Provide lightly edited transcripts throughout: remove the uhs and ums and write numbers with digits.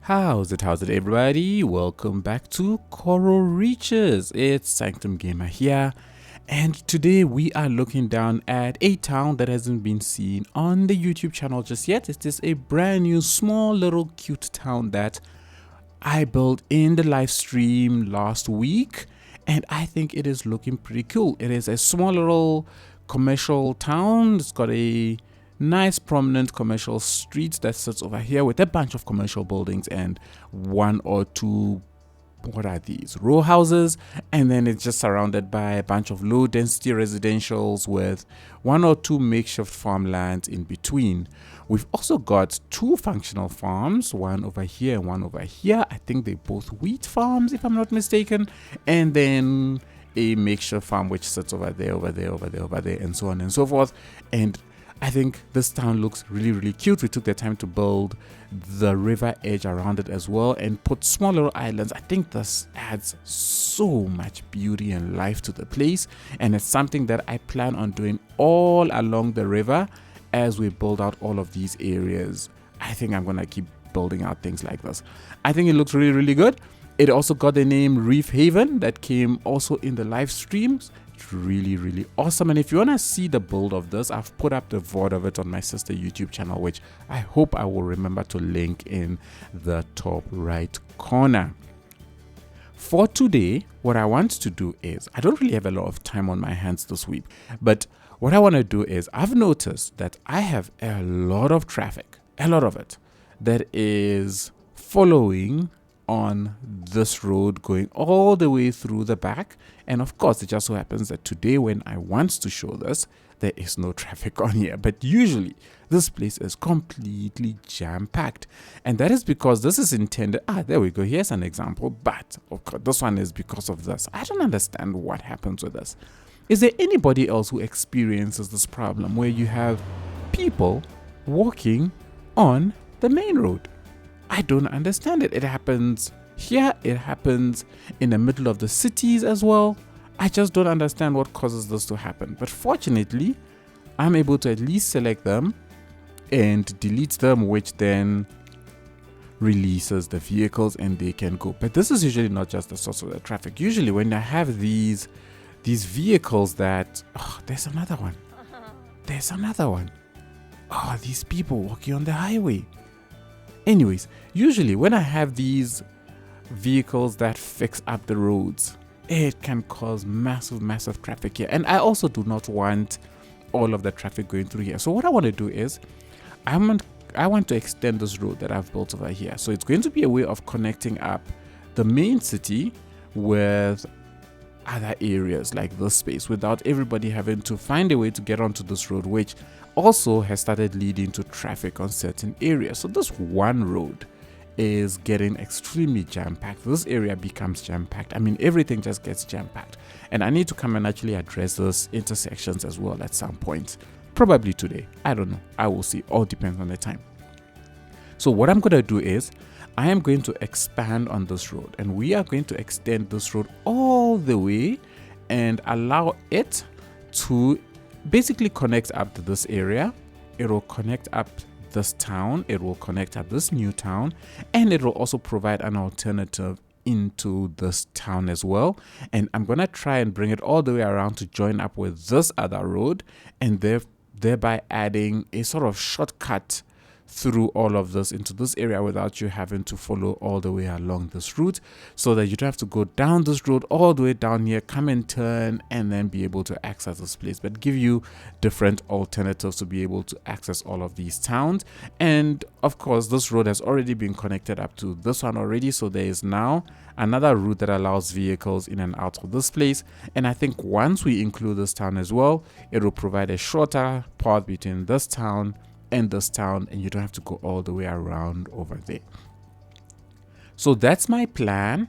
How's it everybody? Welcome back to Coral Reeches. It's Sanctum Gamer here, and today we are looking down at a town that hasn't been seen on the YouTube channel just yet. It is a brand new small little cute town that I built in the live stream last week, and I think it is looking pretty cool. It is a small little commercial town. It's got a nice prominent commercial street that sits over here with a bunch of commercial buildings and one or two, what are these, row houses, and then it's just surrounded by a bunch of low density residentials with one or two makeshift farmlands in between. We've also got two functional farms, one over here and one over here. I think they're both wheat farms if I'm not mistaken, and then a makeshift farm which sits over there, and so on and so forth. And I think this town looks really cute. We took the time to build the river edge around it as well and put small little islands. I think this adds so much beauty and life to the place, and it's something that I plan on doing all along the river as we build out all of these areas. I think I'm gonna keep building out things like this. I think it looks really good. It also got the name Reef Haven that came also in the live streams. Really awesome. And if you want to see the build of this, I've put up the VOD of it on my sister YouTube channel, which I hope I will remember to link in the top right corner. For today, what I want to do is, I don't really have a lot of time on my hands this week, but what I want to do is, I've noticed that I have a lot of traffic, a lot of it, that is following on this road going all the way through the back. And of course, it just so happens that today when I want to show this, there is no traffic on here, but usually this place is completely jam-packed, and that is because this is intended. There we go, here's an example, but of course this one is because of this. I don't understand what happens with this. Is there anybody else who experiences this problem where you have people walking on the main road? I don't understand it. It happens here, it happens in the middle of the cities as well. I just don't understand what causes this to happen. But fortunately, I'm able to at least select them and delete them, which then releases the vehicles and they can go. But this is usually not just the source of the traffic. Usually when I have these vehicles that, there's another one. These people walking on the highway. Anyways, usually when I have these vehicles that fix up the roads, it can cause massive traffic here. And I also do not want all of the traffic going through here. So what I want to do is, I want to extend this road that I've built over here. So it's going to be a way of connecting up the main city with other areas like this space without everybody having to find a way to get onto this road, which also has started leading to traffic on certain areas. So this one road is getting extremely jam-packed. This area becomes jam-packed. I mean, everything just gets jam-packed, and I need to come and actually address those intersections as well at some point, probably today. I don't know, I will see. All depends on the time. So what I'm going to do is, I am going to expand on this road, and we are going to extend this road all the way and allow it to basically connect up to this area. It will connect up this town, it will connect up this new town, and it will also provide an alternative into this town as well. And I'm gonna try and bring it all the way around to join up with this other road, and thereby adding a sort of shortcut through all of this into this area without you having to follow all the way along this route, so that you don't have to go down this road all the way down here, come and turn, and then be able to access this place, but give you different alternatives to be able to access all of these towns. And of course, this road has already been connected up to this one already, so there is now another route that allows vehicles in and out of this place. And I think once we include this town as well, it will provide a shorter path between this town and this town, and you don't have to go all the way around over there. So that's my plan.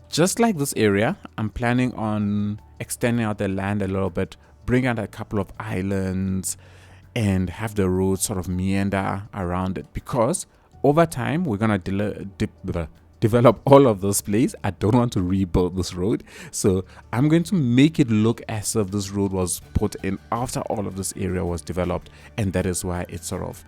Just like this area, I'm planning on extending out the land a little bit, bring out a couple of islands, and have the road sort of meander around it, because over time we're gonna develop all of this place. I don't want to rebuild this road, so I'm going to make it look as if this road was put in after all of this area was developed, and that is why it sort of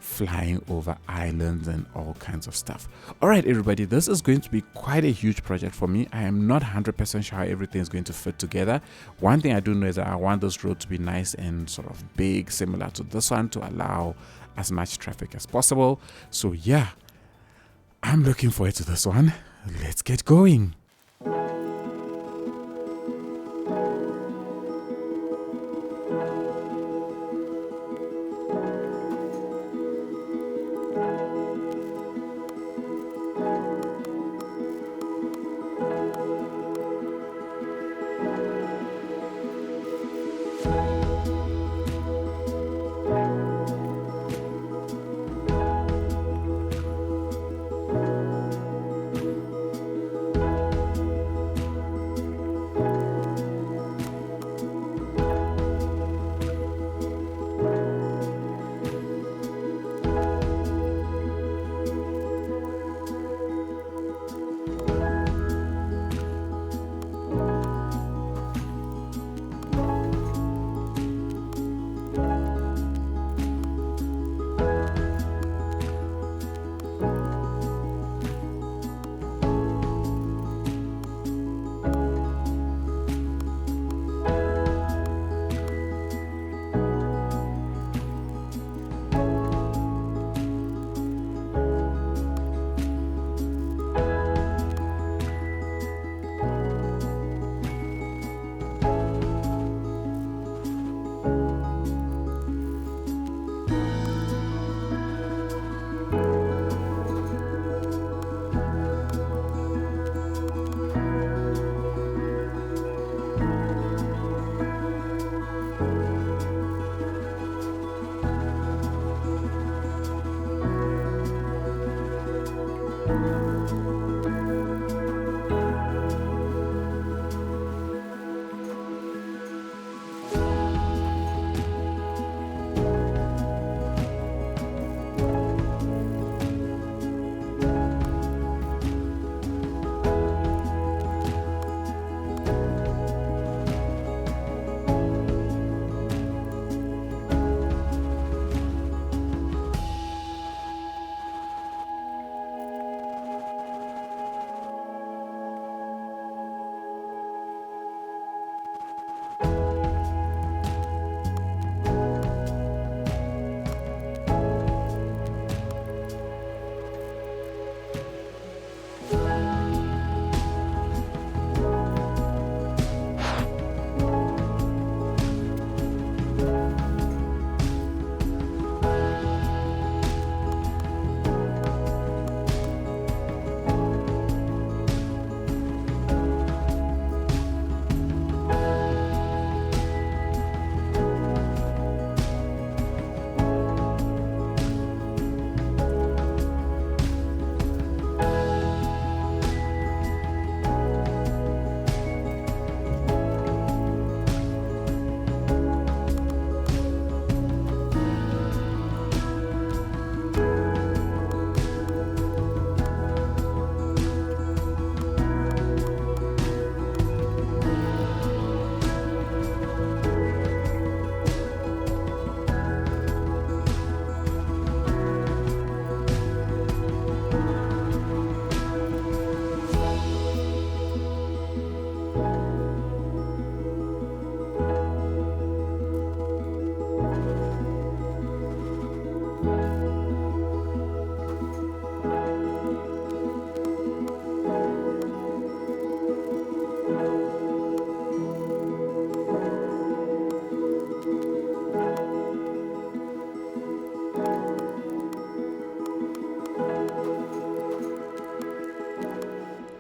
flying over islands and all kinds of stuff. All right, everybody, this is going to be quite a huge project for me. I am not 100% sure how everything is going to fit together. One thing I do know is that I want this road to be nice and sort of big, similar to this one, to allow as much traffic as possible. So yeah, I'm looking forward to this one. Let's get going.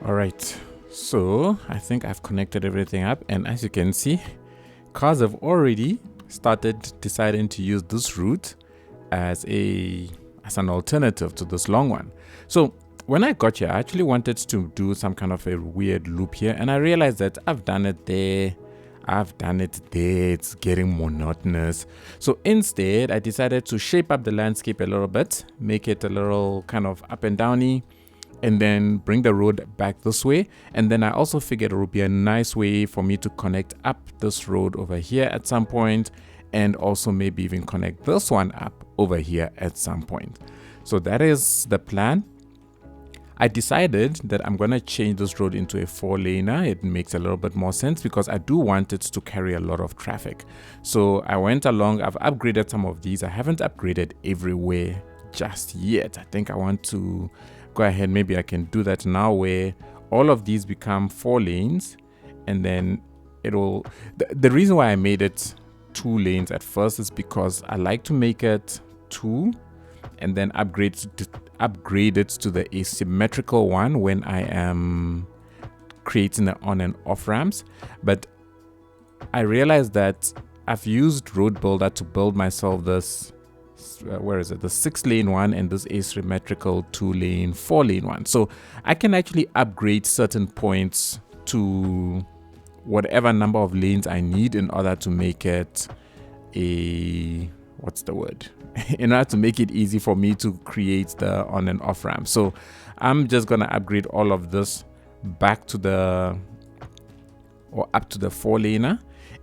All right, so I think I've connected everything up, and as you can see, cars have already started deciding to use this route as an alternative to this long one. So when I got here, I actually wanted to do some kind of a weird loop here, and I realized that I've done it there, I've done it there, it's getting monotonous. So instead, I decided to shape up the landscape a little bit, make it a little kind of up and downy, and then bring the road back this way. And then I also figured it would be a nice way for me to connect up this road over here at some point, and also maybe even connect this one up over here at some point. So that is the plan. I decided that I'm going to change this road into a 4-laner. It makes a little bit more sense because I do want it to carry a lot of traffic. So I went along, I've upgraded some of these. I haven't upgraded everywhere just yet. I think I want to go ahead, maybe I can do that now, where all of these become 4 lanes, and then it'll, the reason why I made it 2 lanes at first is because I like to make it 2 and then upgrade it to the asymmetrical one when I am creating the on and off ramps. But I realized that I've used Road Builder to build myself this the 6-lane one and this asymmetrical 2-lane 4-lane one. So I can actually upgrade certain points to whatever number of lanes I need in order to make it in order to make it easy for me to create the on and off ramp. So I'm just gonna upgrade all of this back to up to the 4-laner.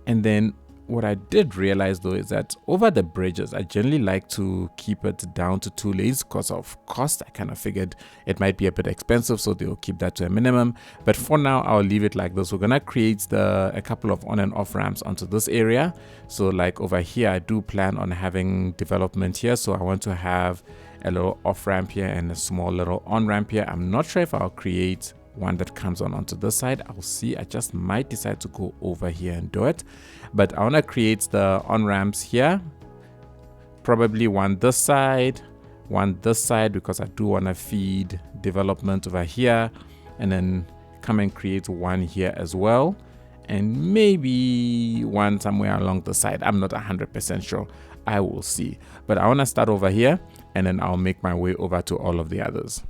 And then what I did realize though is that over the bridges, I generally like to keep it down to 2 lanes because of cost. I kind of figured it might be a bit expensive, so they'll keep that to a minimum. But for now, I'll leave it like this. We're gonna create a couple of on and off ramps onto this area. So like over here, I do plan on having development here. So I want to have a little off ramp here and a small little on ramp here. I'm not sure if I'll create one that comes onto this side. I'll see. I just might decide to go over here and do it, but I want to create the on ramps here, probably one this side because I do want to feed development over here, and then come and create one here as well, and maybe one somewhere along the side. I'm not 100% sure. I will see, but I want to start over here and then I'll make my way over to all of the others.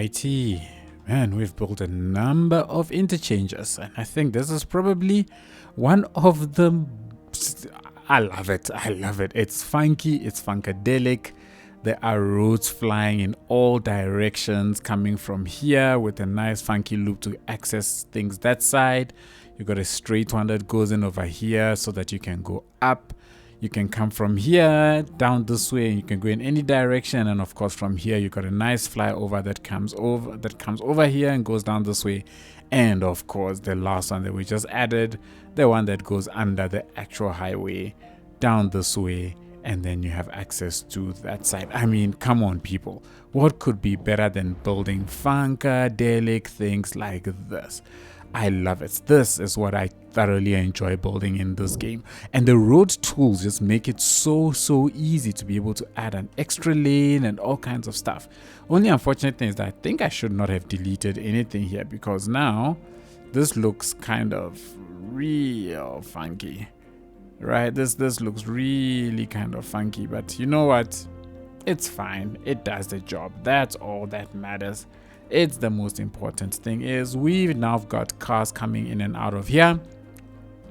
Alrighty. Man, we've built a number of interchanges, and I think this is probably one of the... I love it. I love it. It's funky. It's funkadelic. There are roads flying in all directions coming from here with a nice funky loop to access things that side. You got a straight one that goes in over here so that you can go up. You can come from here down this way, and you can go in any direction. And of course, from here you got a nice flyover that comes over here and goes down this way. And of course, the last one that we just added, the one that goes under the actual highway down this way, and then you have access to that side. I mean, come on, people. What could be better than building funkadelic things like this? I love it. This is what I thoroughly enjoy building in this game. And the road tools just make it so easy to be able to add an extra lane and all kinds of stuff. Only unfortunate thing is that I think I should not have deleted anything here, because now this looks kind of real funky. Right? This looks really kind of funky, but you know what? It's fine. It does the job. That's all that matters. It's the most important thing is we've now got cars coming in and out of here.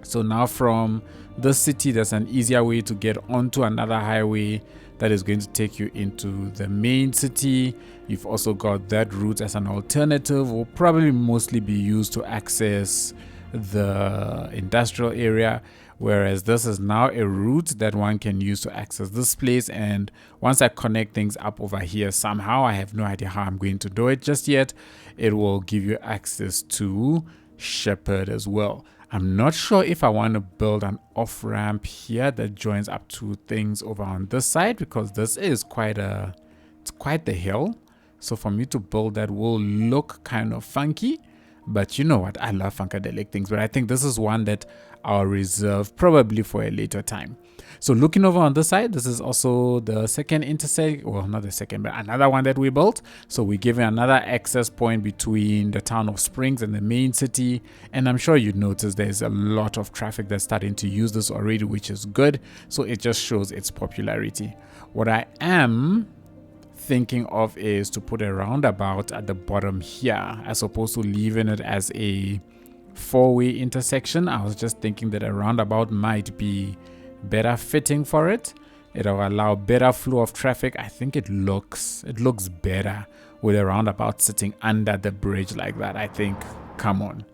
So now from the city, there's an easier way to get onto another highway that is going to take you into the main city. You've also got that route as an alternative, will probably mostly be used to access the industrial area, whereas this is now a route that one can use to access this place. And once I connect things up over here somehow, I have no idea how I'm going to do it just yet, it will give you access to Shepherd as well. I'm not sure if I want to build an off-ramp here that joins up to things over on this side, because this is quite the hill. So for me to build that will look kind of funky. But you know what? I love funkadelic things, but I think this is one that I'll reserve probably for a later time. So looking over on this side, this is also the second intersect, well, not the second, but another one that we built. So we're giving another access point between the town of Springs and the main city. And I'm sure you notice there's a lot of traffic that's starting to use this already, which is good. So it just shows its popularity. What I am thinking of is to put a roundabout at the bottom here, as opposed to leaving it as a four-way intersection. I was just thinking that a roundabout might be better fitting for it. It'll allow better flow of traffic. I think it looks better with a roundabout sitting under the bridge like that. I think, come on.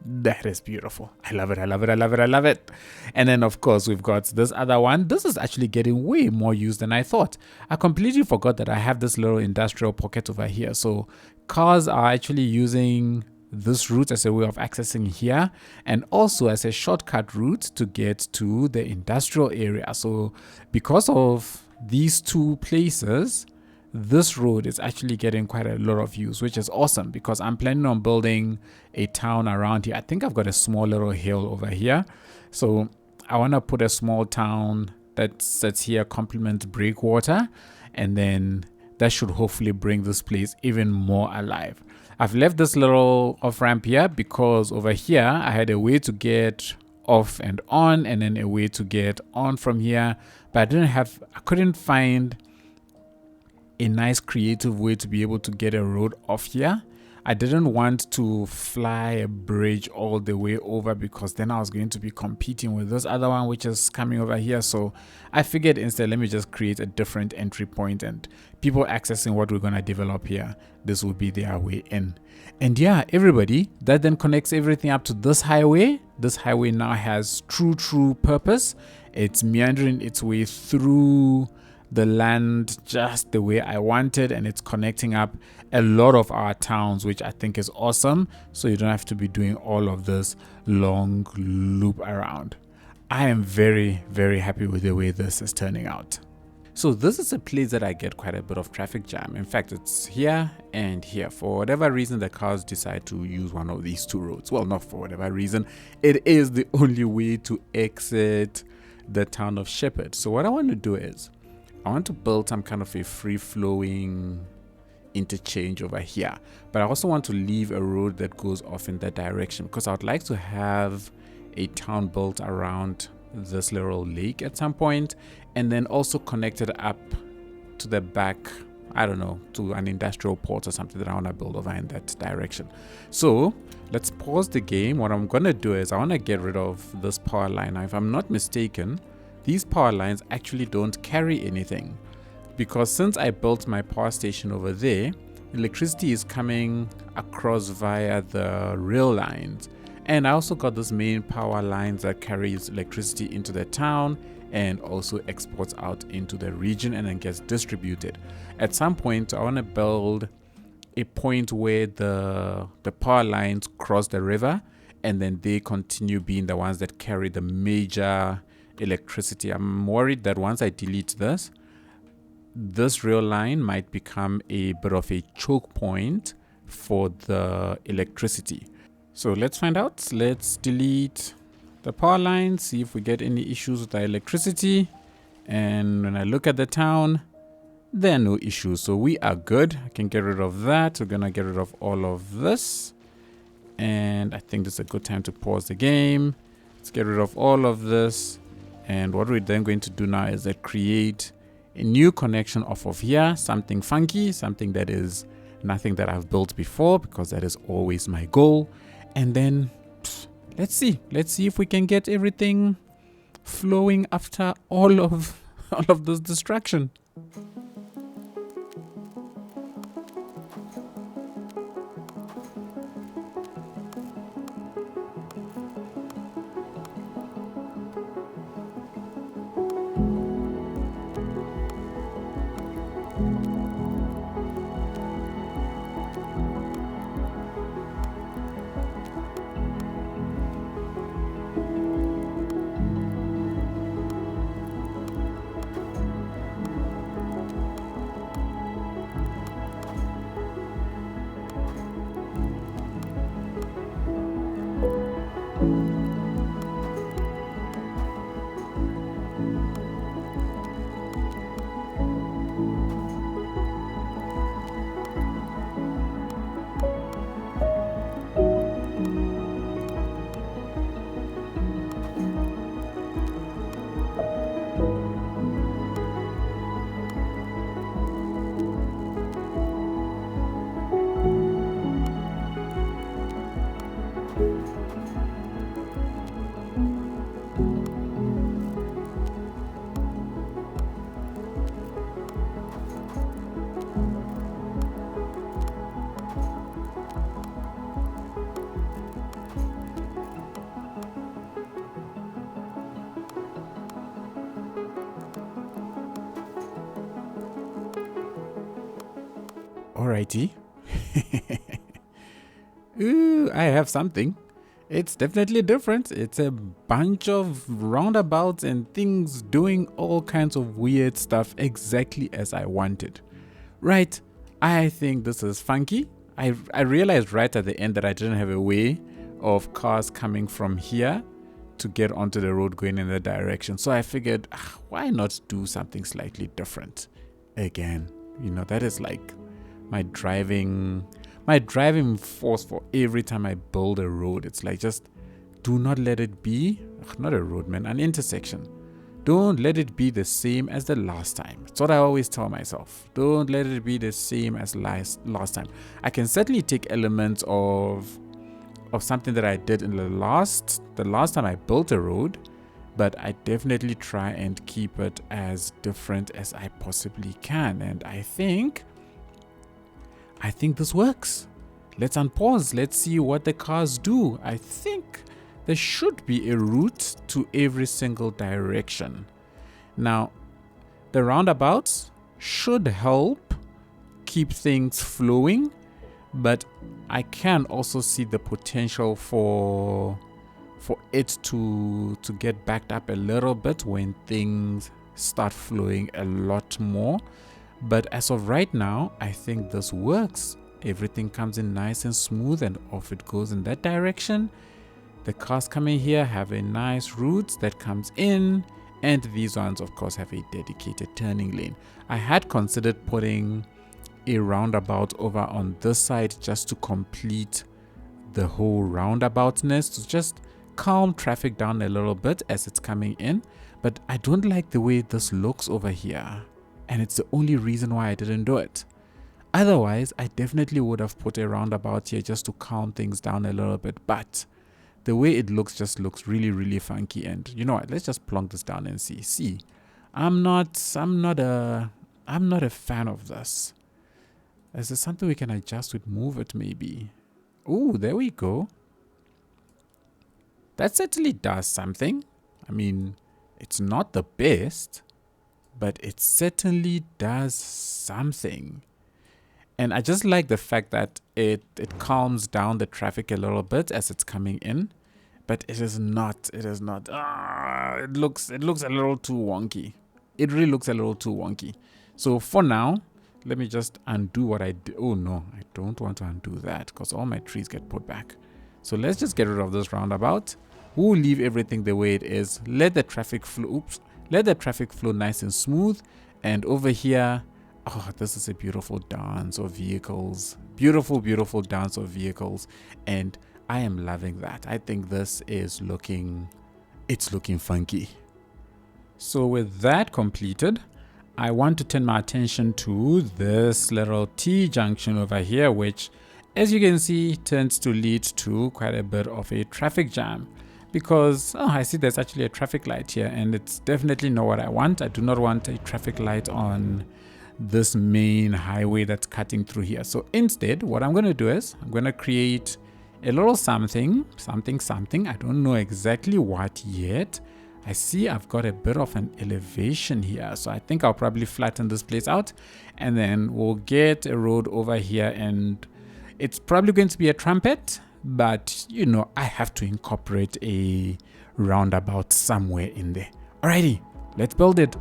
That is beautiful. I love it. I love it. I love it. I love it. And then, of course, we've got this other one. This is actually getting way more used than I thought. I completely forgot that I have this little industrial pocket over here. So cars are actually using this route as a way of accessing here, and also as a shortcut route to get to the industrial area. So because of these two places, this road is actually getting quite a lot of use, which is awesome, because I'm planning on building a town around here. I think I've got a small little hill over here, so I want to put a small town that sits here, complement Breakwater, and then that should hopefully bring this place even more alive. I've left this little off ramp here because over here I had a way to get off and on, and then a way to get on from here, but I couldn't find a nice creative way to be able to get a road off here. I didn't want to fly a bridge all the way over, because then I was going to be competing with this other one which is coming over here. So I figured instead, let me just create a different entry point, and people accessing what we're going to develop here, this will be their way in. And yeah, everybody, that then connects everything up to this highway. This highway now has true purpose. It's meandering its way through the land just the way I wanted, and it's connecting up a lot of our towns, which I think is awesome. So you don't have to be doing all of this long loop around. I am very happy with the way this is turning out. So this is a place that I get quite a bit of traffic jam. In fact, it's here and here. For whatever reason, the cars decide to use one of these two roads. Well, not for whatever reason. It is the only way to exit the town of Shepherd. So what I want to do is, I want to build some kind of a free-flowing interchange over here, but I also want to leave a road that goes off in that direction, because I would like to have a town built around this little lake at some point, and then also connected up to the back I don't know, to an industrial port or something that I want to build over in that direction. So let's pause the game. What I'm going to do is I want to get rid of this power line. Now, if I'm not mistaken, these power lines actually don't carry anything, because since I built my power station over there, electricity is coming across via the rail lines. And I also got this main power lines that carries electricity into the town and also exports out into the region and then gets distributed. At some point, I want to build a point where the power lines cross the river and then they continue being the ones that carry the major electricity. I'm worried that once I delete this rail line might become a bit of a choke point for the electricity. So let's find out. Let's delete the power line, see if we get any issues with the electricity. And when I look at the town, there are no issues, so we are good. I can get rid of that. We're gonna get rid of all of this, and I think this is a good time to pause the game. Let's get rid of all of this, and what we're then going to do now is create a new connection off of here, something funky, something that is nothing that I've built before, because that is always my goal. And then let's see if we can get everything flowing after all of this distraction. Alrighty. Ooh, I have something. It's definitely different. It's a bunch of roundabouts and things doing all kinds of weird stuff exactly as I wanted. Right, I think this is funky. I realized right at the end that I didn't have a way of cars coming from here to get onto the road going in that direction. So I figured, why not do something slightly different again? You know, that is like my driving force for every time I build a road. It's like, just do not let it be, not a road, man, an intersection. Don't let it be the same as the last time. It's what I always tell myself. Don't let it be the same as last time. I can certainly take elements of something that I did in the last time I built a road, but I definitely try and keep it as different as I possibly can. And I think this works. Let's unpause. Let's see what the cars do. I think there should be a route to every single direction. Now, the roundabouts should help keep things flowing, but I can also see the potential for it to get backed up a little bit when things start flowing a lot more. But as of right now, I think this works. Everything comes in nice and smooth, and off it goes in that direction. The cars coming here have a nice route that comes in, and these ones of course have a dedicated turning lane. I had considered putting a roundabout over on this side just to complete the whole roundaboutness, to just calm traffic down a little bit as it's coming in, but I don't like the way this looks over here. and it's the only reason why I didn't do it. Otherwise, I definitely would have put a roundabout here just to calm things down a little bit, but the way it looks just looks really, really funky. And you know what? Let's just plonk this down and see. See, I'm not a fan of this. Is there something we can adjust with move it maybe? Oh, there we go. That certainly does something. I mean, it's not the best, but it certainly does something. And I just like the fact that it calms down the traffic a little bit as it's coming in, but it looks a little too wonky. It really looks a little too wonky. So for now, let me just undo what I did. Oh no, I don't want to undo that because all my trees get put back. So let's just get rid of this roundabout. We'll leave everything the way it is. Let the traffic flow, let the traffic flow nice and smooth. And over here, oh, this is a beautiful dance of vehicles. Beautiful, beautiful dance of vehicles. And I am loving that. I think this is looking funky. So with that completed, I want to turn my attention to this little T junction over here, which, as you can see, tends to lead to quite a bit of a traffic jam. Because, oh, I see there's actually a traffic light here, and it's definitely not what I want. I do not want a traffic light on this main highway that's cutting through here. So instead, what I'm going to do is I'm going to create a little something. I don't know exactly what yet. I see I've got a bit of an elevation here. So I think I'll probably flatten this place out, and then we'll get a road over here, and it's probably going to be a trumpet. But, you know, I have to incorporate a roundabout somewhere in there. Alrighty, let's build it.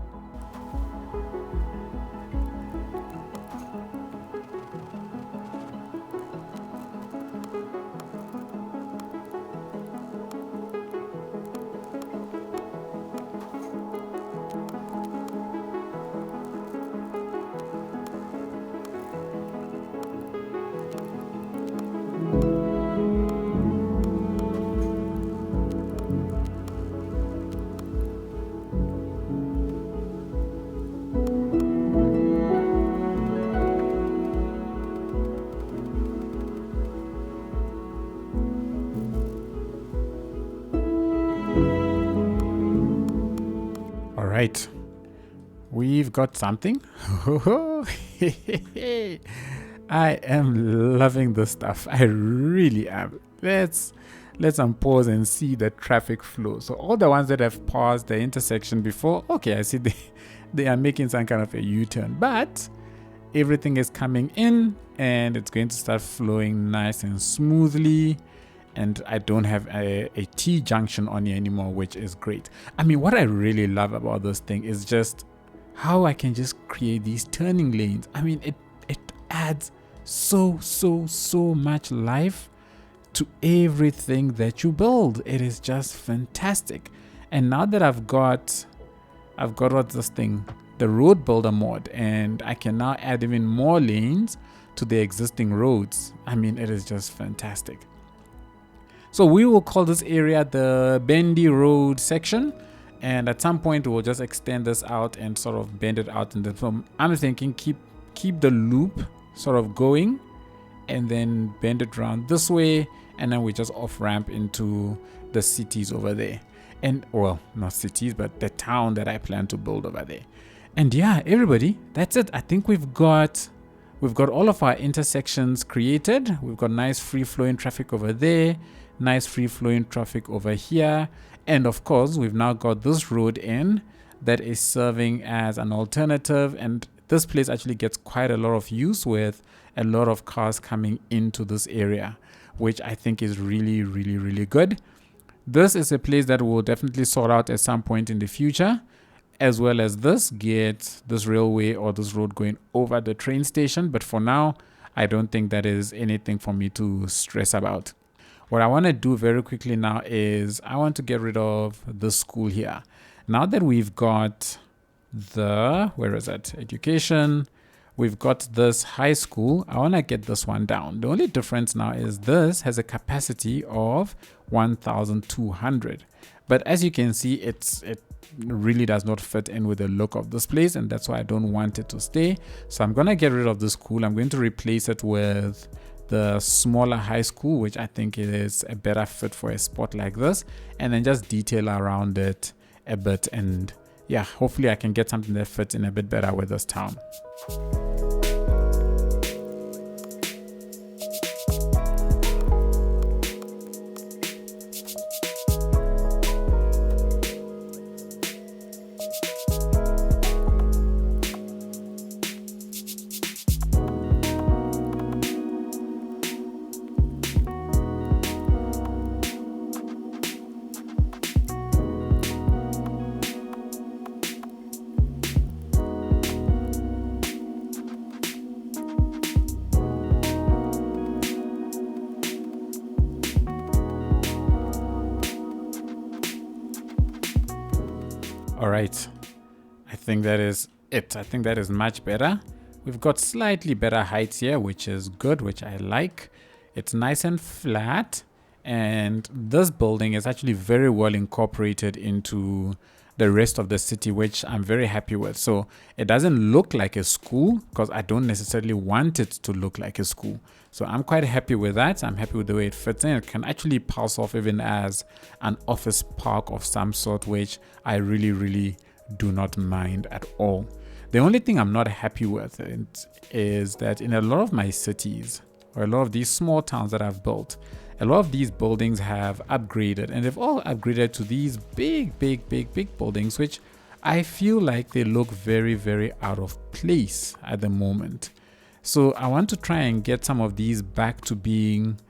Right, we've got something. I am loving this stuff. I really am. Let's unpause and see the traffic flow. So all the ones that have paused the intersection before, okay, I see they are making some kind of a U-turn, but everything is coming in and it's going to start flowing nice and smoothly. And I don't have a T junction on here anymore, which is great. I mean, what I really love about this thing is just how I can just create these turning lanes. I mean, it adds so much life to everything that you build. It is just fantastic. And now that I've got what's this thing, the road builder mod, and I can now add even more lanes to the existing roads. I mean, it is just fantastic. So we will call this area the Bendy Road section, and at some point we'll just extend this out and sort of bend it out. And then I'm thinking keep the loop sort of going, and then bend it around this way, and then we just off ramp into the cities over there. And well, not cities, but the town that I plan to build over there. And yeah, everybody, that's it. I think we've got all of our intersections created. We've got nice free flowing traffic over there. Nice free flowing traffic over here, and of course we've now got this road in that is serving as an alternative, and this place actually gets quite a lot of use with a lot of cars coming into this area, which I think is really good. This is a place that we'll definitely sort out at some point in the future, as well as get this railway or this road going over the train station, but for now I don't think that is anything for me to stress about. What I want to do very quickly now is I want to get rid of the school here. Now that we've got where is it? Education. we've got this high school. I want to get this one down. The only difference now is this has a capacity of 1,200. But as you can see, it really does not fit in with the look of this place, and that's why I don't want it to stay. So I'm going to get rid of this school. I'm going to replace it with the smaller high school, which I think is a better fit for a spot like this, and then just detail around it a bit. And yeah, hopefully I can get something that fits in a bit better with this town. All right, I think that is it. I think that is much better. We've got slightly better heights here, which is good, which I like. It's nice and flat, and this building is actually very well incorporated into the rest of the city, which I'm very happy with. So it doesn't look like a school because I don't necessarily want it to look like a school. So I'm quite happy with that. I'm happy with the way it fits in. It can actually pass off even as an office park of some sort, which I really do not mind at all. The only thing I'm not happy with is that in a lot of my cities, or a lot of these small towns that I've built, a lot of these buildings have upgraded, and they've all upgraded to these big buildings, which I feel like they look very out of place at the moment. So I want to try and get some of these back to being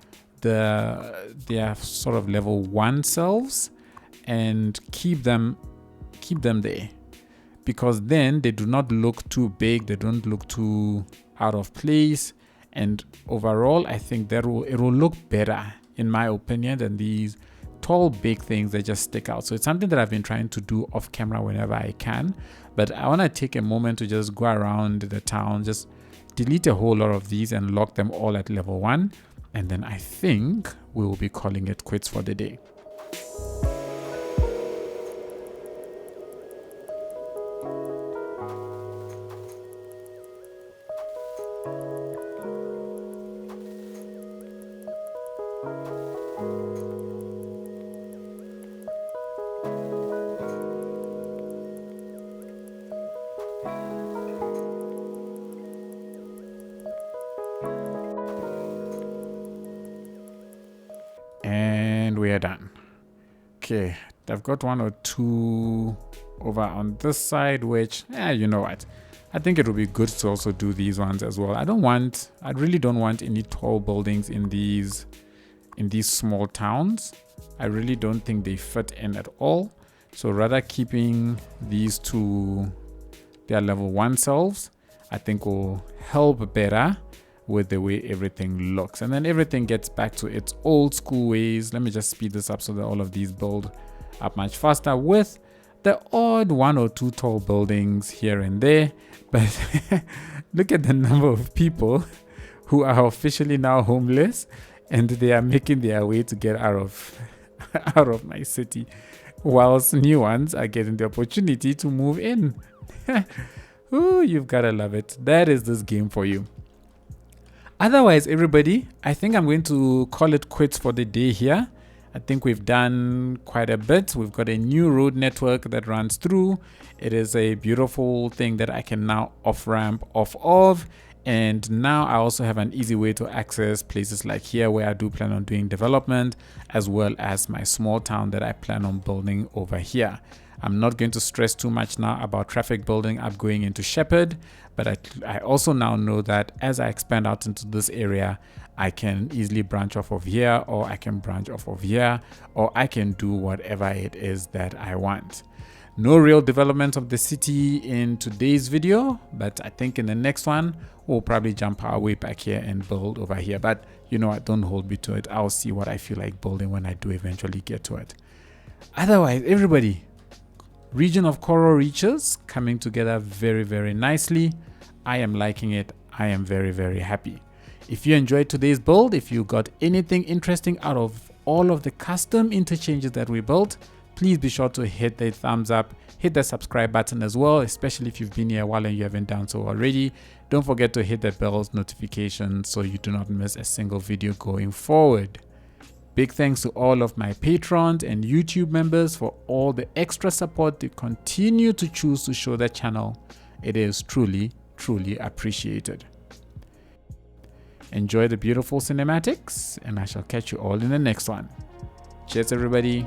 their sort of level 1 selves and keep them there, because then they do not look too big, they don't look too out of place, and overall I think it will look better, in my opinion, than these tall big things that just stick out. So it's something that I've been trying to do off camera whenever I can, but I want to take a moment to just go around the town, just delete a whole lot of these and lock them all at level 1, and then I think we will be calling it quits for the day. And we are done. Okay, I've got 1 or 2 over on this side, which, you know what, I think it would be good to also do these ones as well. I really don't want any tall buildings in these small towns. I really don't think they fit in at all. So rather keeping these to their level 1 selves, I think will help better with the way everything looks, and then everything gets back to its old school ways. Let me just speed this up so that all of these build up much faster, with the odd 1 or 2 tall buildings here and there. But look at the number of people who are officially now homeless, and they are making their way to get out of my city, whilst new ones are getting the opportunity to move in. Ooh, you've gotta love it. That is this game for you. Otherwise, everybody, I think I'm going to call it quits for the day here. I think we've done quite a bit. We've got a new road network that runs through. It is a beautiful thing that I can now off-ramp off of. And now I also have an easy way to access places like here where I do plan on doing development, as well as my small town that I plan on building over here. I'm not going to stress too much now about traffic building up going into Shepherd, but I also now know that as I expand out into this area, I can easily branch off of here, or I can branch off of here, or I can do whatever it is that I want. No real development of the city in today's video, but I think in the next one, we'll probably jump our way back here and build over here. But you know what, don't hold me to it. I'll see what I feel like building when I do eventually get to it. Otherwise, everybody, region of Coral Reeches coming together very, very nicely. I am liking it. I am very, very happy. If you enjoyed today's build, if you got anything interesting out of all of the custom interchanges that we built, please be sure to hit the thumbs up, hit the subscribe button as well, especially if you've been here a while and you haven't done so already. Don't forget to hit the bell's notification so you do not miss a single video going forward. Big thanks to all of my patrons and YouTube members for all the extra support they continue to choose to show the channel. It is truly, truly appreciated. Enjoy the beautiful cinematics, and I shall catch you all in the next one. Cheers, everybody.